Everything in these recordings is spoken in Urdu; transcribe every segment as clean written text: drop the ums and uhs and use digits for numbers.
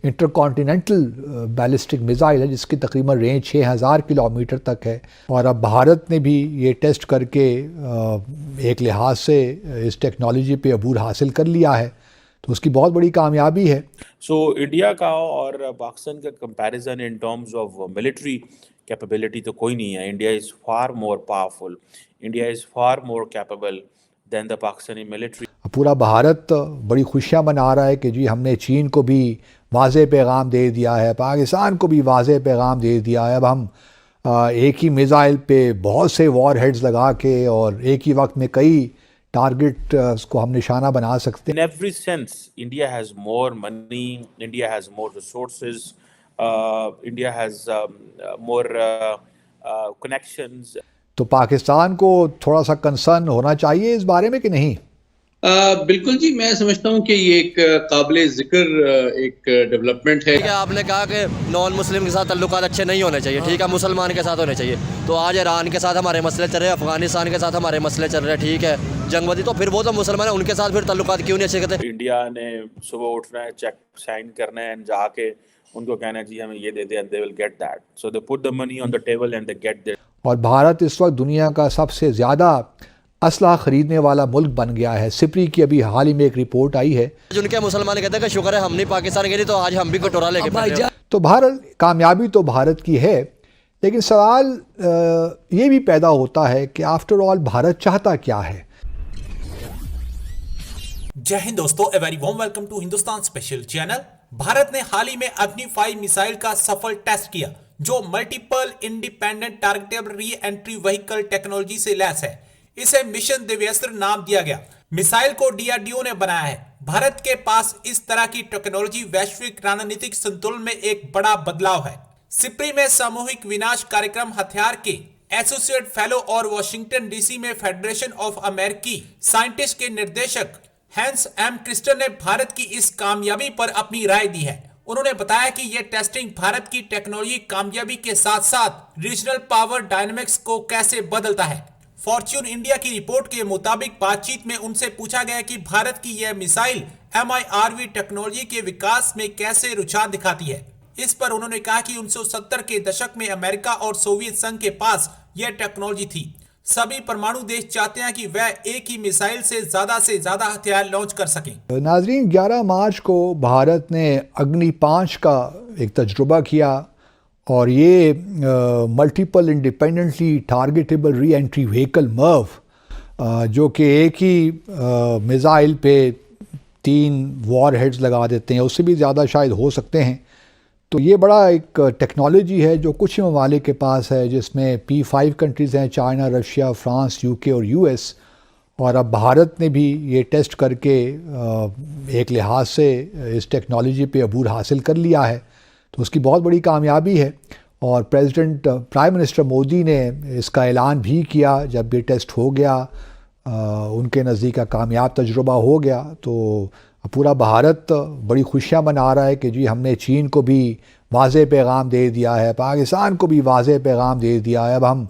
انٹر کانٹیننٹل بیلسٹک میزائل ہے جس کی تقریباً رینج 6000 کلومیٹر تک ہے، اور اب بھارت نے بھی یہ ٹیسٹ کر کے ایک لحاظ سے اس ٹیکنالوجی پہ عبور حاصل کر لیا ہے، تو اس کی بہت بڑی کامیابی ہے۔ سو انڈیا کا اور پاکستان کا comparison in terms of military capability تو کوئی نہیں ہے۔ India is far more powerful, India is far more capable than the Pakistani military. پورا بھارت بڑی خوشیاں منا رہا ہے کہ جی ہم نے چین کو بھی واضح پیغام دے دیا ہے، پاکستان کو بھی واضح پیغام دے دیا ہے، اب ہم ایک ہی میزائل پہ بہت سے وار ہیڈز لگا کے اور ایک ہی وقت میں کئی ٹارگٹ کو ہم نشانہ بنا سکتے ہیں۔ In every sense, India has more money, India has more resources, India has more connections. تو پاکستان کو تھوڑا سا کنسرن ہونا چاہیے اس بارے میں کہ نہیں؟ بالکل جی، میں سمجھتا ہوں کہ یہ ایک قابل ذکر ایک ڈیولپمنٹ ہے۔ آپ نے کہا کہ نان مسلم کے ساتھ تعلقات اچھے نہیں ہونے چاہیے، ٹھیک ہے، مسلمان کے ساتھ ہونے چاہیے، تو آج ایران کے ساتھ ہمارے مسئلے چل رہے ہیں، افغانستان کے ساتھ ہمارے مسئلے چل رہے ہیں، ٹھیک ہے، جنگ بدی، تو پھر وہ تو مسلمان ہیں، ان کے ساتھ پھر تعلقات کیوں نہیں اچھے کرتے؟ انڈیا نے صبح اٹھنا ہے، چیک سائن کرنا ہے، جا کے ان کو کہنا ہے جی ہمیں یہ دے دیں، they will get that. So they put the money on the table and they get there. اور بھارت اس وقت دنیا کا سب سے زیادہ اسلحہ خریدنے والا ملک بن گیا ہے۔ سپری کی ابھی حال ہی میں ایک رپورٹ آئی ہے، جن کے مسلمان کہتے ہیں کہ شکر ہے ہم نہیں پاکستان کے لیے، تو آج ہم بھی کٹورا لے کے بیٹھے ہیں۔ تو بہرحال کامیابی تو بھارت کی ہے، لیکن سوال یہ بھی پیدا ہوتا ہے کہ آفٹر آل بھارت چاہتا کیا ہے؟ جے ہند دوستو، a very warm welcome to Hindustan special channel. Bharat نے حال ہی میں اگنی 5 میسائل کا سفل ٹیسٹ کیا جو ملٹیپل انڈیپینڈنٹ ٹارگیٹیبل ری انٹری وہیکل ٹیکنالوجی سے لیس ہے۔ اسے مشن دیویستر نام دیا گیا۔ میسائل کو ڈی آر ڈی او نے بنایا ہے۔ بھارت کے پاس اس طرح کی ٹیکنالوجی ویشوک راننیتک سنتولن میں ایک بڑا بدلاؤ ہے۔ سپری میں ساموہک وناش کاریکرم ہتھیار کے ایسوسیٹ فیلو اور واشنگٹن ڈی سی میں فیڈریشن آف امریکی سائنٹسٹ کے نردیشک ہینس ایم کرسٹن نے بھارت کی اس کامیابی پر اپنی رائے دی ہے۔ انہوں نے بتایا کہ یہ ٹیسٹنگ بھارت کی ٹیکنالوجی کامیابی کے ساتھ ساتھ ریجنل پاور ڈائنامکس کو کیسے بدلتا ہے۔ فارچون انڈیا کی رپورٹ کے مطابق بات چیت میں ان سے پوچھا گیا کہ بھارت کی یہ میسائل MIRV ٹیکنالوجی کے وکاس میں کیسے رجحان دکھاتی ہے۔ اس پر انہوں نے کہا کہ 1970 کے دشک میں امریکہ اور سوویت سنگھ کے پاس یہ ٹیکنالوجی تھی۔ سبھی پرمانو دیش چاہتے ہیں کہ وہ ایک ہی میسائل سے زیادہ ہتھیار لانچ کر سکیں۔ ناظرین، 11 مارچ کو بھارت نے اگنی 5 کا ایک تجربہ کیا، اور یہ ملٹیپل انڈیپینڈنٹلی ٹارگیٹیبل ری انٹری وہیکل مرو، جو کہ ایک ہی میزائل پہ 3 وار ہیڈز لگا دیتے ہیں، اس سے بھی زیادہ شاید ہو سکتے ہیں۔ تو یہ بڑا ایک ٹیکنالوجی ہے جو کچھ ممالک کے پاس ہے، جس میں P5 کنٹریز ہیں، چائنا، رشیا، فرانس، UK اور US، اور اب بھارت نے بھی یہ ٹیسٹ کر کے ایک لحاظ سے اس ٹیکنالوجی پہ عبور حاصل کر لیا ہے، تو اس کی بہت بڑی کامیابی ہے۔ اور پرائم منسٹر مودی نے اس کا اعلان بھی کیا جب یہ ٹیسٹ ہو گیا، ان کے نزدیک کا کامیاب تجربہ ہو گیا، تو پورا بھارت بڑی خوشیاں منا رہا ہے کہ جی ہم نے چین کو بھی واضح پیغام دے دیا ہے، پاکستان کو بھی واضح پیغام دے دیا ہے، اب ہم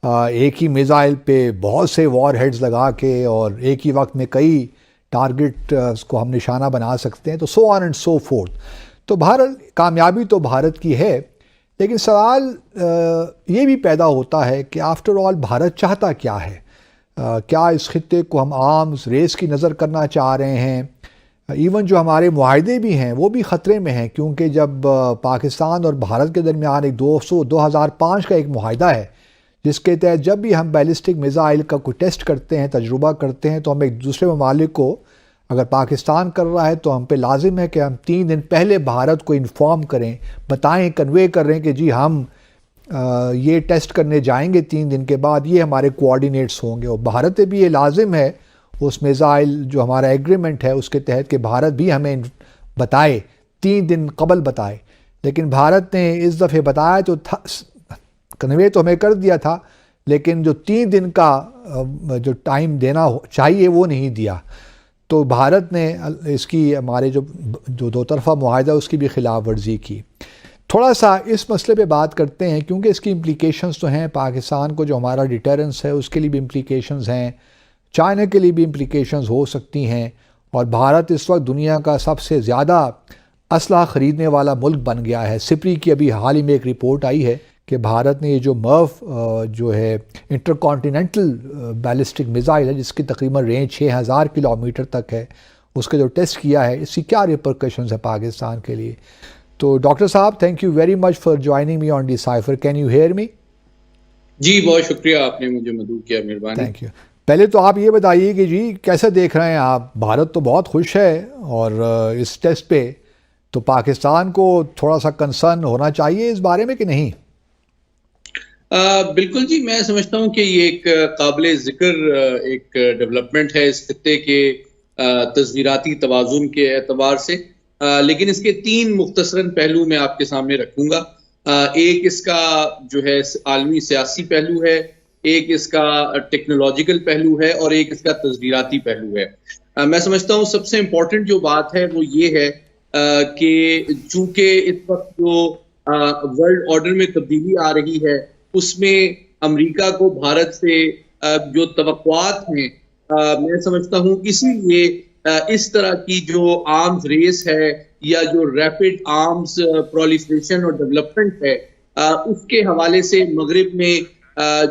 ایک ہی میزائل پہ بہت سے وار ہیڈز لگا کے اور ایک ہی وقت میں کئی ٹارگٹ کو ہم نشانہ بنا سکتے ہیں، تو سو آن اینڈ سو فورتھ۔ تو بہرحال کامیابی تو بھارت کی ہے، لیکن سوال یہ بھی پیدا ہوتا ہے کہ آفٹر آل بھارت چاہتا کیا ہے؟ کیا اس خطے کو ہم آرمز ریس کی نظر کرنا چاہ رہے ہیں؟ ایون جو ہمارے معاہدے بھی ہیں وہ بھی خطرے میں ہیں، کیونکہ جب پاکستان اور بھارت کے درمیان ایک 2005 کا ایک معاہدہ ہے، جس کے تحت جب بھی ہم بیلسٹک میزائل کا کوئی ٹیسٹ کرتے ہیں، تجربہ کرتے ہیں، تو ہم ایک دوسرے ممالک کو، اگر پاکستان کر رہا ہے تو ہم پہ لازم ہے کہ ہم 3 دن پہلے بھارت کو انفارم کریں، بتائیں، کنوے کریں کہ جی ہم یہ ٹیسٹ کرنے جائیں گے، 3 دن کے بعد یہ ہمارے کوآرڈینیٹس ہوں گے۔ اور بھارت پہ بھی یہ لازم ہے اس میزائل جو ہمارا ایگریمنٹ ہے اس کے تحت کہ بھارت بھی ہمیں بتائے، 3 دن قبل بتائے۔ لیکن بھارت نے اس دفعہ بتایا تو کنوے تو ہمیں کر دیا تھا، لیکن جو 3 دن کا جو ٹائم دینا چاہیے وہ نہیں دیا، تو بھارت نے اس کی ہمارے جو دو طرفہ معاہدہ اس کی بھی خلاف ورزی کی۔ تھوڑا سا اس مسئلے پہ بات کرتے ہیں، کیونکہ اس کی امپلیکیشنز تو ہیں، پاکستان کو جو ہمارا ڈیٹرنس ہے اس کے لیے بھی امپلیکیشنز ہیں، چائنا کے لیے بھی امپلیکیشنز ہو سکتی ہیں، اور بھارت اس وقت دنیا کا سب سے زیادہ اسلحہ خریدنے والا ملک بن گیا ہے. سپری کی ابھی حال ہی میں ایک رپورٹ آئی ہے کہ بھارت نے یہ جو مرف جو ہے انٹر کانٹیننٹل بیلسٹک میزائل ہے جس کی تقریباً رینج 6000 کلومیٹر تک ہے, اس کا جو ٹیسٹ کیا ہے, اس کی کیا ریپرکشنز ہے پاکستان کے لیے. تو ڈاکٹر صاحب thank you very much for joining me on Decipher. Can you hear me? جی بہت شکریہ, آپ نے مجھے مدعو کیا, مہربانی. Thank you. پہلے تو آپ یہ بتائیے کہ جی کیسے دیکھ رہے ہیں آپ, بھارت تو بہت خوش ہے اور اس ٹیسٹ پہ, تو پاکستان کو تھوڑا سا کنسرن ہونا چاہیے اس بارے میں کہ نہیں؟ بالکل جی, میں سمجھتا ہوں کہ یہ ایک قابل ذکر ایک ڈیولپمنٹ ہے اس خطے کے تصویراتی توازن کے اعتبار سے, لیکن اس کے 3 مختصراً پہلو میں آپ کے سامنے رکھوں گا. ایک اس کا جو ہے عالمی سیاسی پہلو ہے, ایک اس کا ٹیکنالوجیکل پہلو ہے, اور ایک اس کا تصویراتی پہلو ہے. میں سمجھتا ہوں سب سے امپورٹنٹ جو بات ہے وہ یہ ہے کہ چونکہ اس وقت جو ورلڈ آرڈر میں تبدیلی آ رہی ہے, اس میں امریکہ کو بھارت سے جو توقعات ہیں, میں سمجھتا ہوں اسی لیے اس طرح کی جو آرمز ریس ہے یا جو ریپڈ آرمز پرولیفریشن اور ڈیولپمنٹ ہے, اس کے حوالے سے مغرب میں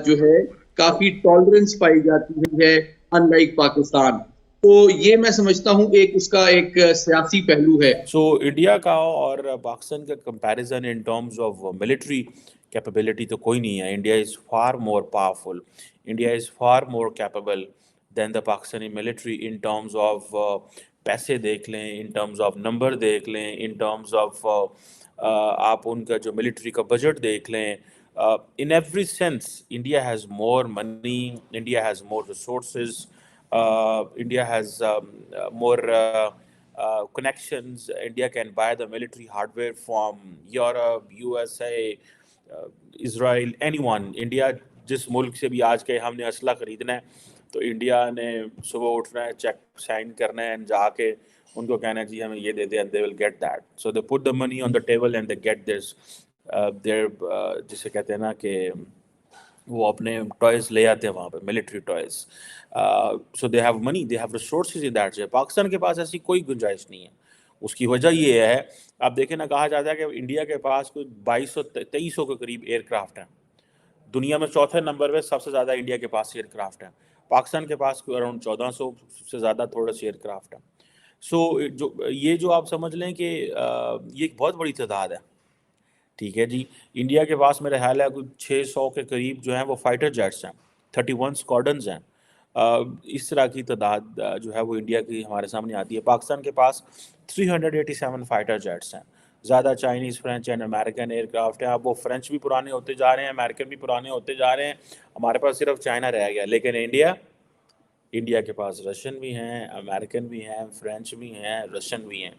جو ہے کافی ٹالرنس پائی جاتی ہے ان لائک پاکستان. تو یہ میں سمجھتا ہوں ایک اس کا ایک سیاسی پہلو ہے. سو انڈیا کا اور پاکستان کا comparison in terms of military capability تو کوئی نہیں ہے. India is far more powerful, India is far more capable than the Pakistani military in terms of پیسے دیکھ لیں, ان ٹرمز آف نمبر دیکھ لیں, ان ٹرمز آف آپ ان کا جو ملٹری کا بجٹ دیکھ لیں. In every sense, India has more money, India has more resources, India has more connections. India can buy the military hardware from Europe, USA, Israel, anyone. India جس ملک سے بھی آج کے ہم نے اسلحہ خریدنا ہے تو انڈیا نے صبح اٹھنا ہے, چیک سائن کرنا ہے, جا کے ان کو کہنا ہے جی ہمیں یہ دے دیں, and they will get that. So they put the money on the table and they get this جسے کہتے ہیں نا کہ وہ اپنے ٹوائز لے آتے ہیں وہاں پہ, military toys. So they have money, they have resources in that. Pakistan کے پاس ایسی کوئی گنجائش نہیں ہے. اس کی وجہ یہ ہے, آپ دیکھیں نا, کہا جاتا ہے کہ انڈیا کے پاس کوئی 2200-2300 کے قریب ایئر کرافٹ ہیں. دنیا میں چوتھے نمبر پہ سب سے زیادہ انڈیا کے پاس ایئر کرافٹ ہیں. پاکستان کے پاس کوئی اراؤنڈ 1400 سے زیادہ تھوڑے سے ایئر کرافٹ ہیں. سو جو آپ سمجھ لیں کہ یہ ایک بہت بڑی تعداد ہے. ٹھیک ہے جی, انڈیا کے پاس میرا خیال ہے کوئی 600 کے قریب جو ہیں وہ فائٹر جیٹس ہیں, 31 اسکواڈنز ہیں. اس طرح کی تعداد جو ہے وہ انڈیا کی ہمارے سامنے آتی ہے. پاکستان کے پاس 387 فائٹر جیٹس ہیں. زیادہ Chinese, French and American aircraft ہیں. اب وہ فرینچ بھی پرانے ہوتے جا رہے ہیں, امریکن بھی پرانے ہوتے جا رہے ہیں, ہمارے پاس صرف چائنا رہ گیا. لیکن انڈیا کے پاس رشین بھی ہیں, امریکن بھی ہیں, فرینچ بھی ہیں, رشین بھی ہیں.